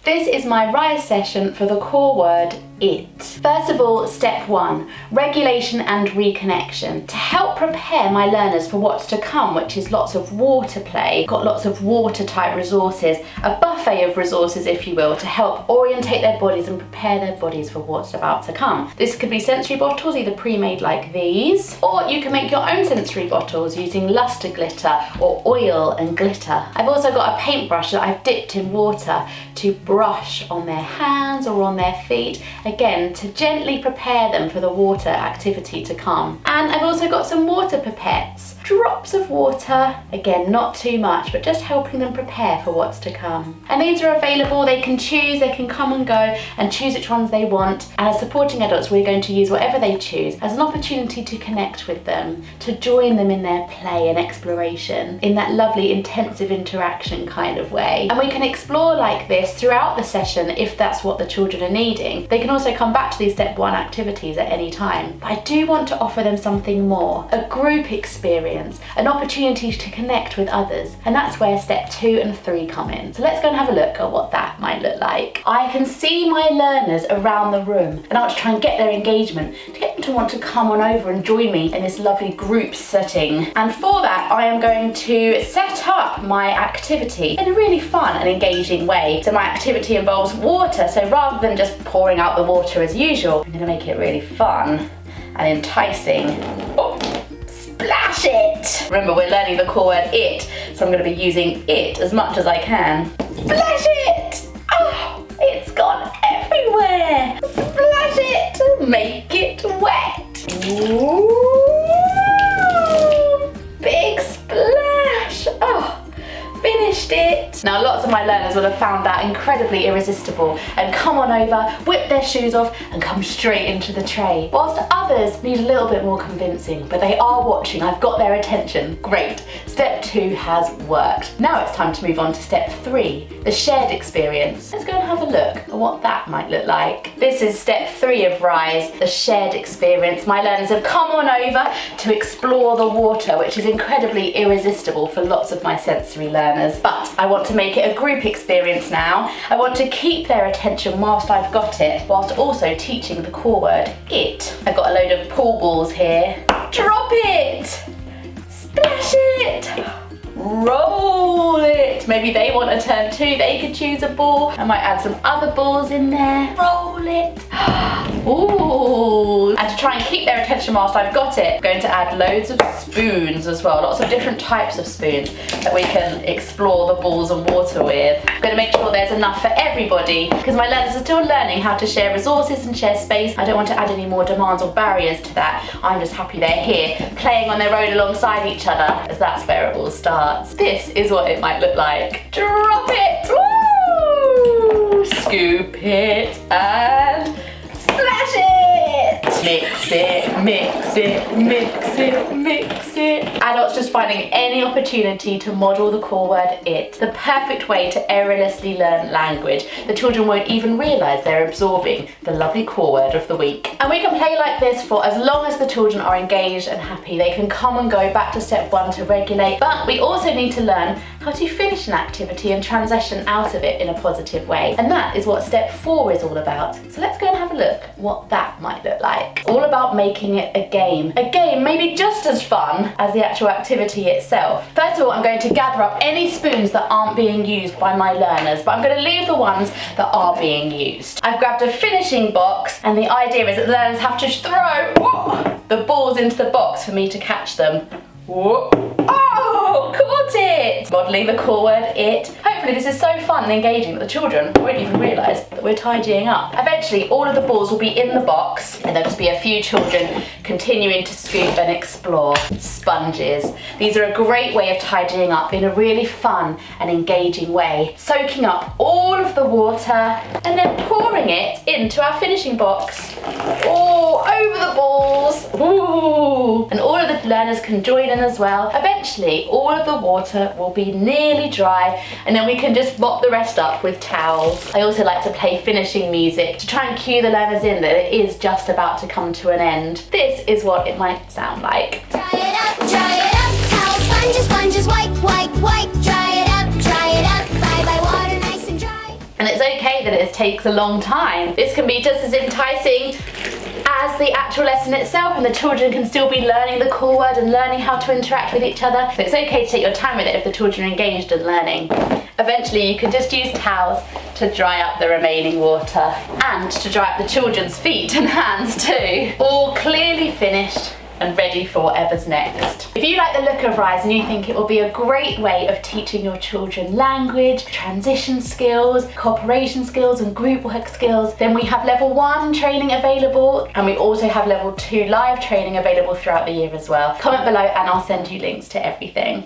This is my rise session for the core word it. First of all, step 1, regulation and reconnection. To help prepare my learners for what's to come, which is lots of water play, got lots of water type resources, a buffet of resources if you will, to help orientate their bodies and prepare their bodies for what's about to come. This could be sensory bottles, either pre-made like these, or you can make your own sensory bottles using lustre glitter or oil and glitter. I've also got a paintbrush that I've dipped in water to brush on their hands or on their feet, again to gently prepare them for the water activity to come. And I've also got some water pipettes, drops of water, again not too much, but just helping them prepare for what's to come. And these are available, they can choose, they can come and go and choose which ones they want. And as supporting adults, we're going to use whatever they choose as an opportunity to connect with them, to join them in their play and exploration in that lovely intensive interaction kind of way. And we can explore like this throughout the session if that's what the children are needing. They can also come back to these step 1 activities at any time. But I do want to offer them something more, a group experience, an opportunity to connect with others. And that's where step 2 and 3 come in. So let's go and have a look at what that might look like. I can see my learners around the room and I want to try and get their engagement, to get them to want to come on over and join me in this lovely group setting. And for that, I am going to set up my activity in a really fun and engaging way. So my activity involves water, so rather than just pouring out the water as usual, I'm going to make it really fun and enticing. Oh, splash it! Remember, we're learning the core word it, so I'm going to be using it as much as I can. Splash it! Oh, it's gone everywhere! Splash it! Make it wet! Ooh, big splash! Oh, finished it! Now lots of my learners will have found that incredibly irresistible and come on over, whip their shoes off and come straight into the tray. Whilst others need a little bit more convincing, but they are watching, I've got their attention. Great, step 2 has worked. Now it's time to move on to step 3, the shared experience. Let's go and have a look at what that might look like. This is step 3 of Rise, the shared experience. My learners have come on over to explore the water, which is incredibly irresistible for lots of my sensory learners. But I want to make it a group experience now. I want to keep their attention whilst I've got it, whilst also teaching the core word it. I've got a load of pool balls here. Drop it! Splash it! Roll it! Maybe they want a turn too, they could choose a ball. I might add some other balls in there. Roll it! Ooh! And to try and keep their attention whilst I've got it, I'm going to add loads of spoons as well. Lots of different types of spoons that we can explore the balls of water with. I'm going to make sure there's enough for everybody because my learners are still learning how to share resources and share space. I don't want to add any more demands or barriers to that. I'm just happy they're here, playing on their own alongside each other, as that's where it all starts. This is what it might look like. Drop it! Woo! Scoop it and splash it! Mix it, mix it, mix it, mix it. Adults just finding any opportunity to model the core word it. The perfect way to effortlessly learn language. The children won't even realise they're absorbing the lovely core word of the week. And we can play like this for as long as the children are engaged and happy. They can come and go back to step 1 to regulate, but we also need to learn how to finish an activity and transition out of it in a positive way. And that is what step 4 is all about. So let's go and have a look at what that might look like. All about making it a game. A game maybe just as fun as the actual activity itself. First of all, I'm going to gather up any spoons that aren't being used by my learners, but I'm going to leave the ones that are being used. I've grabbed a finishing box, and the idea is that the learners have to throw the balls into the box for me to catch them. Whoa. Oh, caught it! Modelling the core word it. Hopefully this is so fun and engaging that the children won't even realise that we're tidying up. Eventually all of the balls will be in the box and there'll just be a few children continuing to scoop and explore. Sponges. These are a great way of tidying up in a really fun and engaging way. Soaking up all of the water and then pouring it into our finishing box. Oh, over the balls. Ooh. And all of the learners can join in as well. Eventually all of the water will be nearly dry and then we can just mop the rest up with towels. I also like to play finishing music to try and cue the learners in that it is just about to come to an end. This is what it might sound like. Dry it up, towel, sponges, sponges, wipe, wipe, wipe. Dry it up, bye bye water, nice and dry. And it's okay that it takes a long time. This can be just as enticing as the actual lesson itself, and the children can still be learning the core word and learning how to interact with each other. So it's okay to take your time with it if the children are engaged in learning. Eventually you can just use towels to dry up the remaining water and to dry up the children's feet and hands too. All clearly finished and ready for whatever's next. If you like the look of Rise and you think it will be a great way of teaching your children language, transition skills, cooperation skills and group work skills, then we have level 1 training available, and we also have level 2 live training available throughout the year as well. Comment below and I'll send you links to everything.